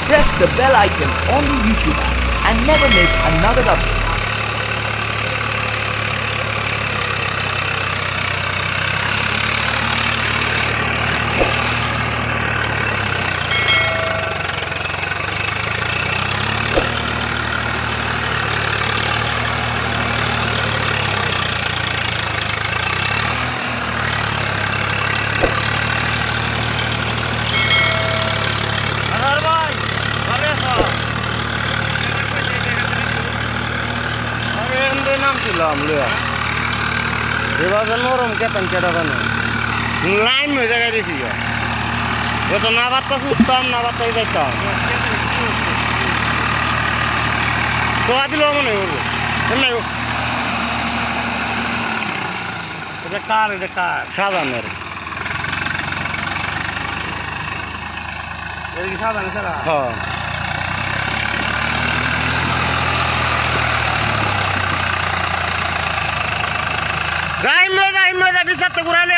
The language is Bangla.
Press the bell icon on the YouTube app and never miss another update. নরম কেতন কেটা লাইন হয়ে জায়গায় রেখি তো না বার্তা উঠতাম না বার্তাই যাইতাম তো দিল মনে করবো এটা কার সাজানের সাজান ছাড়া হ্যাঁ যাই মজা বিচারতে ঘুরালে